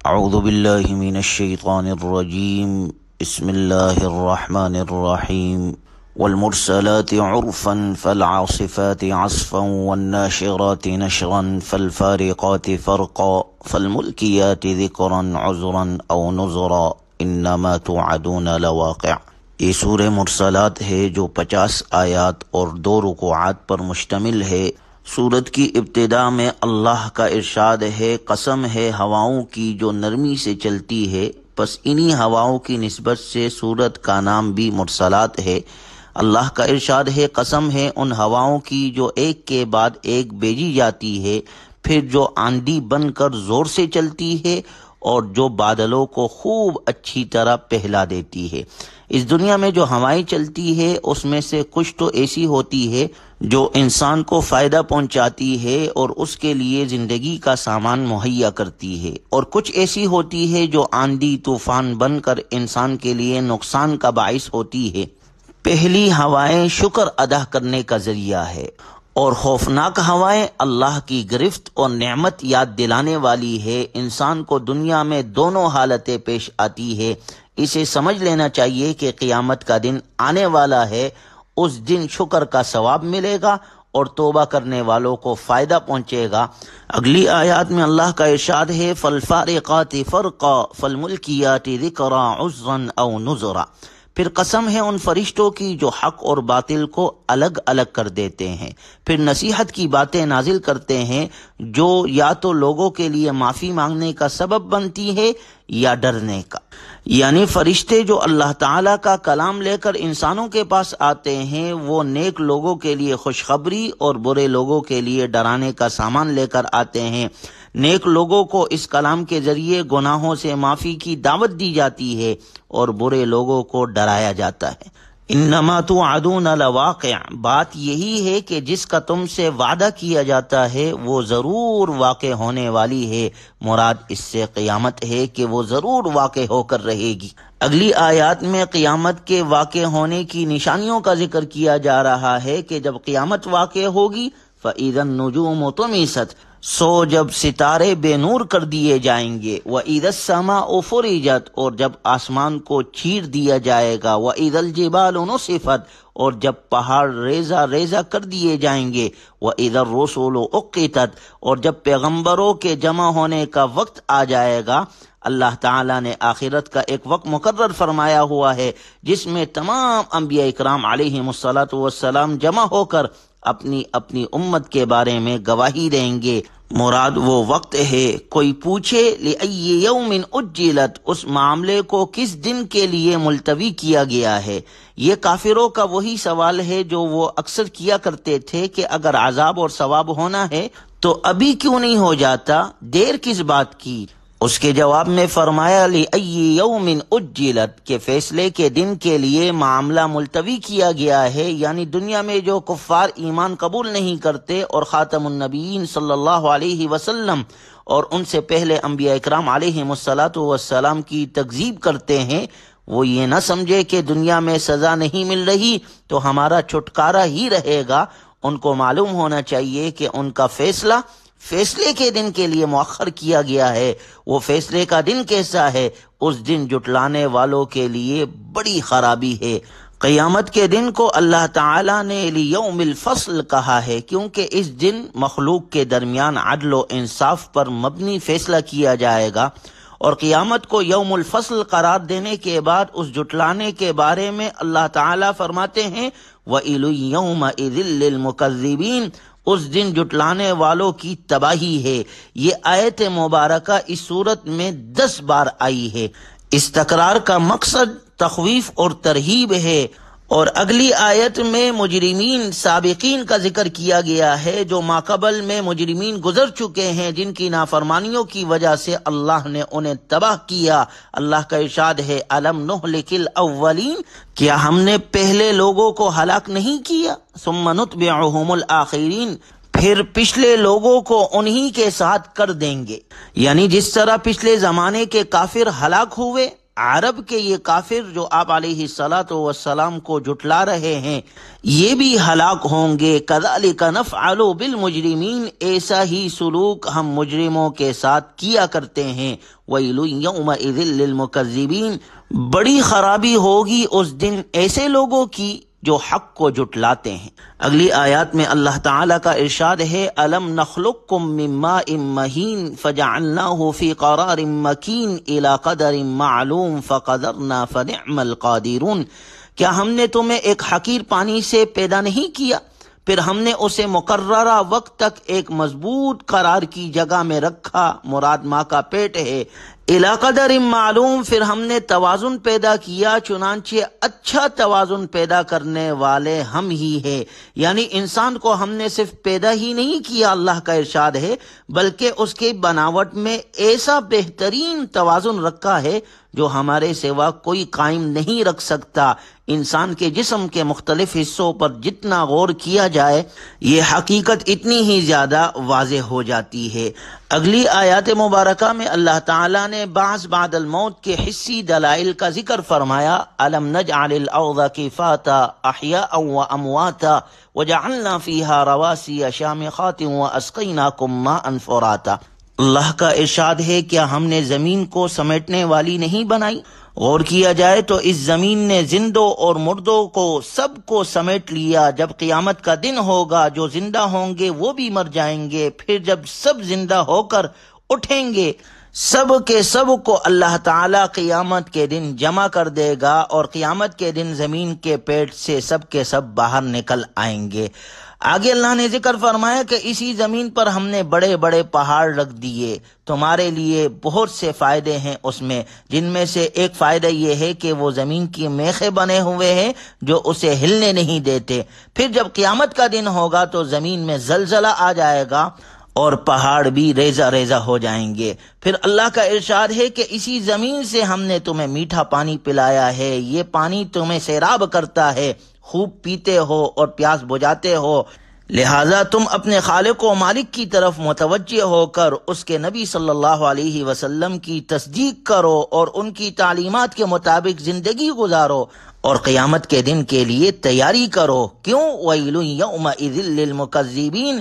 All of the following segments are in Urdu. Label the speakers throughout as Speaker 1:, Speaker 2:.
Speaker 1: اعوذ باللہ من الشیطان الرجیم بسم اللہ الرحمن الرحیم والمرسلات عرفا فالعاصفات عصفا والناشرات نشرا فالفارقات فرقا فالملکیات ذکرا عذرا او نذرا انما توعدون لواقع۔ یہ سورہ مرسلات ہے جو 50 آیات اور 2 رکوعات پر مشتمل ہے۔ سورت کی ابتدا میں اللہ کا ارشاد ہے، قسم ہے ہواؤں کی جو نرمی سے چلتی ہے، پس انہی ہواؤں کی نسبت سے سورت کا نام بھی مرسلات ہے۔ اللہ کا ارشاد ہے، قسم ہے ان ہواؤں کی جو ایک کے بعد ایک بھیجی جاتی ہے، پھر جو آندھی بن کر زور سے چلتی ہے اور جو بادلوں کو خوب اچھی طرح پہلا دیتی ہے۔ اس دنیا میں جو ہوائیں چلتی ہے اس میں سے کچھ تو ایسی ہوتی ہے جو انسان کو فائدہ پہنچاتی ہے اور اس کے لیے زندگی کا سامان مہیا کرتی ہے، اور کچھ ایسی ہوتی ہے جو آندھی طوفان بن کر انسان کے لیے نقصان کا باعث ہوتی ہے۔ پہلی ہوائیں شکر ادا کرنے کا ذریعہ ہے، اور خوفناک ہوائیں اللہ کی گرفت اور نعمت یاد دلانے والی ہے۔ انسان کو دنیا میں دونوں حالتیں پیش آتی ہے۔ اسے سمجھ لینا چاہیے کہ قیامت کا دن آنے والا ہے، اس دن شکر کا ثواب ملے گا اور توبہ کرنے والوں کو فائدہ پہنچے گا۔ اگلی آیات میں اللہ کا ارشاد ہے، فالفارقات فرقا فالملکیات ذکرا عذرا او نذرا۔ پھر قسم ہے ان فرشتوں کی جو حق اور باطل کو الگ الگ کر دیتے ہیں، پھر نصیحت کی باتیں نازل کرتے ہیں جو یا تو لوگوں کے لیے معافی مانگنے کا سبب بنتی ہے یا ڈرنے کا۔ یعنی فرشتے جو اللہ تعالیٰ کا کلام لے کر انسانوں کے پاس آتے ہیں، وہ نیک لوگوں کے لیے خوشخبری اور برے لوگوں کے لیے ڈرانے کا سامان لے کر آتے ہیں۔ نیک لوگوں کو اس کلام کے ذریعے گناہوں سے معافی کی دعوت دی جاتی ہے اور برے لوگوں کو ڈرایا جاتا ہے۔ انما توعدون لواقع، بات یہی ہے کہ جس کا تم سے وعدہ کیا جاتا ہے وہ ضرور واقع ہونے والی ہے۔ مراد اس سے قیامت ہے کہ وہ ضرور واقع ہو کر رہے گی۔ اگلی آیات میں قیامت کے واقع ہونے کی نشانیوں کا ذکر کیا جا رہا ہے کہ جب قیامت واقع ہوگی فَإِذَا النُّجُومُ طُمِسَتْ، سو جب ستارے بے نور کر دیے جائیں گے، وَإِذَا السَّمَاءُ فُرِجَتْ، اور جب آسمان کو چیر دیا جائے گا، وَإِذَا الْجِبَالُ نُصِفَتْ، اور جب پہاڑ ریزہ ریزہ کر دیے جائیں گے، وَإِذَا الرُّسُلُ أُقِّتَتْ، اور جب پیغمبروں کے جمع ہونے کا وقت آ جائے گا۔ اللہ تعالیٰ نے آخرت کا ایک وقت مقرر فرمایا ہوا ہے جس میں تمام انبیاء اکرام علیہم السلام جمع ہو کر اپنی اپنی امت کے بارے میں گواہی دیں گے۔ مراد وہ وقت ہے، کوئی پوچھے لِأَيِّ يَوْمٍ أُجِّلَتْ، اس معاملے کو کس دن کے لیے ملتوی کیا گیا ہے۔ یہ کافروں کا وہی سوال ہے جو وہ اکثر کیا کرتے تھے کہ اگر عذاب اور ثواب ہونا ہے تو ابھی کیوں نہیں ہو جاتا، دیر کس بات کی؟ اس کے جواب میں فرمایا لِأَيِّ يَوْمٍ أُجِّلَتْ، کہ فیصلے کے دن کے لیے معاملہ ملتوی کیا گیا ہے۔ یعنی دنیا میں جو کفار ایمان قبول نہیں کرتے اور خاتم النبیین صلی اللہ علیہ وسلم اور ان سے پہلے انبیاء اکرام علیہم السلام کی تکذیب کرتے ہیں، وہ یہ نہ سمجھے کہ دنیا میں سزا نہیں مل رہی تو ہمارا چھٹکارا ہی رہے گا۔ ان کو معلوم ہونا چاہیے کہ ان کا فیصلے کے دن کے لیے مؤخر کیا گیا ہے۔ وہ فیصلے کا دن کیسا ہے؟ اس دن جھٹلانے والوں کے لیے بڑی خرابی ہے۔ قیامت کے دن کو اللہ تعالیٰ نے لیوم الفصل کہا ہے کیونکہ اس دن مخلوق کے درمیان عدل و انصاف پر مبنی فیصلہ کیا جائے گا، اور قیامت کو یوم الفصل قرار دینے کے بعد اس جھٹلانے کے بارے میں اللہ تعالیٰ فرماتے ہیں وَإِلٌ يَوْمَئِذٍ لِّلْمُكَذِّبِينَ، اس دن جھٹلانے والوں کی تباہی ہے۔ یہ آیت مبارکہ اس صورت میں 10 بار آئی ہے۔ اس تکرار کا مقصد تخویف اور ترہیب ہے، اور اگلی آیت میں مجرمین سابقین کا ذکر کیا گیا ہے جو ماقبل میں مجرمین گزر چکے ہیں، جن کی نافرمانیوں کی وجہ سے اللہ نے انہیں تباہ کیا۔ اللہ کا ارشاد ہے أَلَمْ نُهْلِكِ الْأَوَّلِينَ، کیا ہم نے پہلے لوگوں کو ہلاک نہیں کیا؟ ثُمَّ نُتْبِعُهُمُ الْآخِرِينَ، پھر پچھلے لوگوں کو انہی کے ساتھ کر دیں گے۔ یعنی جس طرح پچھلے زمانے کے کافر ہلاک ہوئے عرب کے یہ کافر جو آپ علیہ الصلاۃ والسلام کو جھٹلا رہے ہیں یہ بھی ہلاک ہوں گے۔ کذالک نفعل بالمجرمین، ایسا ہی سلوک ہم مجرموں کے ساتھ کیا کرتے ہیں۔ ویل یومئذ للمکذبین، بڑی خرابی ہوگی اس دن ایسے لوگوں کی جو حق کو جھٹلاتے ہیں۔ اگلی آیات میں اللہ تعالیٰ کا ارشاد ہے الم نخلقکم من ماء مہین فجعلناہ فی قرار مکین الی قدر معلوم فقدرنا فنعم القادرون، کیا ہم نے تمہیں ایک حقیر پانی سے پیدا نہیں کیا، پھر ہم نے اسے مقررہ وقت تک ایک مضبوط قرار کی جگہ میں رکھا، مراد ماں کا پیٹ ہے۔ الی قدر معلوم، پھر ہم نے توازن پیدا کیا، چنانچہ اچھا توازن پیدا کرنے والے ہم ہی ہیں۔ یعنی انسان کو ہم نے صرف پیدا ہی نہیں کیا، اللہ کا ارشاد ہے، بلکہ اس کے بناوٹ میں ایسا بہترین توازن رکھا ہے جو ہمارے سوا کوئی قائم نہیں رکھ سکتا۔ انسان کے جسم کے مختلف حصوں پر جتنا غور کیا جائے یہ حقیقت اتنی ہی زیادہ واضح ہو جاتی ہے۔ اگلی آیات مبارکہ میں اللہ تعالیٰ نے بعث بعد الموت کے حسی دلائل کا ذکر فرمایا الم نجعل الارض کفاتا احیاء وامواتا وجعلنا فیہا رواسی شامخات واسقیناکم ماء فراتا۔ اللہ کا ارشاد ہے کیا ہم نے زمین کو سمیٹنے والی نہیں بنائی؟ غور کیا جائے تو اس زمین نے زندوں اور مردوں کو سب کو سمیٹ لیا۔ جب قیامت کا دن ہوگا جو زندہ ہوں گے وہ بھی مر جائیں گے، پھر جب سب زندہ ہو کر اٹھیں گے سب کے سب کو اللہ تعالیٰ قیامت کے دن جمع کر دے گا، اور قیامت کے دن زمین کے پیٹ سے سب کے سب باہر نکل آئیں گے۔ آگے اللہ نے ذکر فرمایا کہ اسی زمین پر ہم نے بڑے بڑے پہاڑ رکھ دیے، تمہارے لیے بہت سے فائدے ہیں اس میں، جن میں سے ایک فائدہ یہ ہے کہ وہ زمین کی میخیں بنے ہوئے ہیں جو اسے ہلنے نہیں دیتے۔ پھر جب قیامت کا دن ہوگا تو زمین میں زلزلہ آ جائے گا اور پہاڑ بھی ریزہ ریزہ ہو جائیں گے۔ پھر اللہ کا ارشاد ہے کہ اسی زمین سے ہم نے تمہیں میٹھا پانی پلایا ہے، یہ پانی تمہیں سیراب کرتا ہے، خوب پیتے ہو اور پیاس بجھاتے ہو، لہٰذا تم اپنے خالق و مالک کی طرف متوجہ ہو کر اس کے نبی صلی اللہ علیہ وسلم کی تصدیق کرو اور ان کی تعلیمات کے مطابق زندگی گزارو اور قیامت کے دن کے لیے تیاری کرو۔ کیوں؟ ویل یومئذ للمکذبین،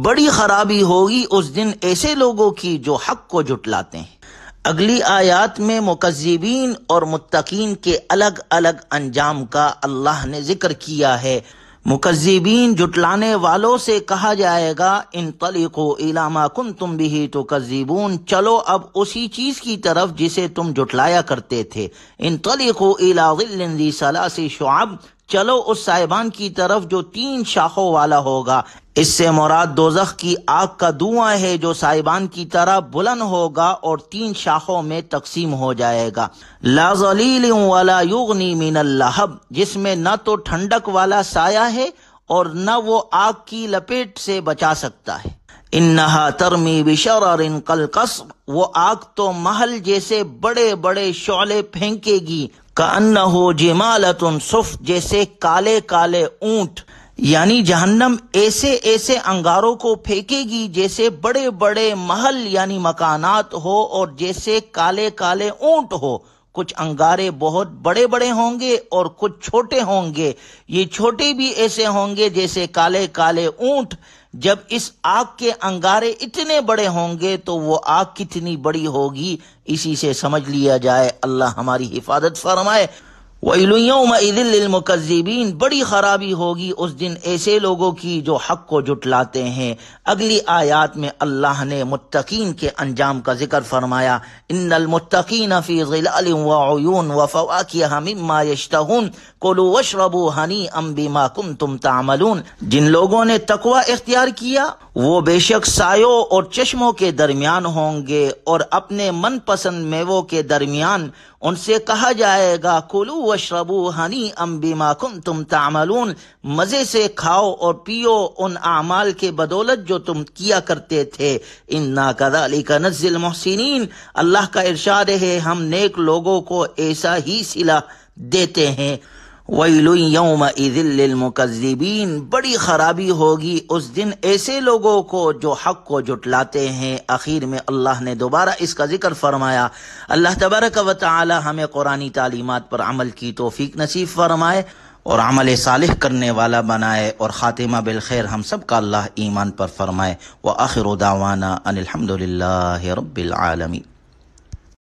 Speaker 1: بڑی خرابی ہوگی اس دن ایسے لوگوں کی جو حق کو جھٹلاتے ہیں۔ اگلی آیات میں مکذبین اور متقین کے الگ الگ انجام کا اللہ نے ذکر کیا ہے۔ مکذبین جھٹلانے والوں سے کہا جائے گا انطلقوا الی ما کنتم بہ تکذبون، چلو اب اسی چیز کی طرف جسے تم جھٹلایا کرتے تھے۔ انطلقوا الی ظل ذی ثلاث شعب، چلو اس سائبان کی طرف جو 3 شاخوں والا ہوگا۔ اس سے مراد دوزخ کی آگ کا دھواں ہے جو سائبان کی طرح بلند ہوگا اور 3 شاخوں میں تقسیم ہو جائے گا۔ لا ظلیل ولا یغنی من اللہب، جس میں نہ تو ٹھنڈک والا سایہ ہے اور نہ وہ آگ کی لپیٹ سے بچا سکتا ہے۔ انہا ترمی بشرر کالقصر، وہ آگ تو محل جیسے بڑے بڑے شعلے پھینکے گی۔ کأنہ جمالۃ صفر، جیسے کالے کالے اونٹ، یعنی جہنم ایسے ایسے انگاروں کو پھینکے گی جیسے بڑے بڑے محل یعنی مکانات ہو اور جیسے کالے کالے اونٹ ہو۔ کچھ انگارے بہت بڑے بڑے ہوں گے اور کچھ چھوٹے ہوں گے، یہ چھوٹے بھی ایسے ہوں گے جیسے کالے کالے اونٹ۔ جب اس آگ کے انگارے اتنے بڑے ہوں گے تو وہ آگ کتنی بڑی ہوگی اسی سے سمجھ لیا جائے۔ اللہ ہماری حفاظت فرمائے۔ وَيْلٌ يَوْمَئِذٍ لِّلْمُكَذِّبِينَ، بڑی خرابی ہوگی اس دن ایسے لوگوں کی جو حق کو جھٹلاتے ہیں۔ اگلی آیات میں اللہ نے متقین کے انجام کا ذکر فرمایا ان المتقین فی ظلال وعیون وفواکہ مما یشتہون کلوا واشربوا ہنیئا بما کنتم تعملون، جن لوگوں نے تقوی اختیار کیا وہ بے شک سایوں اور چشموں کے درمیان ہوں گے اور اپنے من پسند میووں کے درمیان۔ ان سے کہا جائے گا کلوا واشربوا ہنیئا بما کنتم تعملون، مزے سے کھاؤ اور پیو ان اعمال کے بدولت جو تم کیا کرتے تھے۔ انا کذالک نجزی المحسنین، اللہ کا ارشاد ہے ہم نیک لوگوں کو ایسا ہی صلہ دیتے ہیں۔ وَيْلٌ يَوْمَئِذٍ لِّلْمُكَذِّبِينَ، بڑی خرابی ہوگی اس دن ایسے لوگوں کو جو حق کو جھٹلاتے ہیں۔ آخر میں اللہ نے دوبارہ اس کا ذکر فرمایا۔ اللہ تبارک و تعالی ہمیں قرآنی تعلیمات پر عمل کی توفیق نصیب فرمائے اور عمل صالح کرنے والا بنائے، اور خاتمہ بالخیر ہم سب کا اللہ ایمان پر فرمائے۔ وآخر دعوانا ان الحمد للہ رب العالمین۔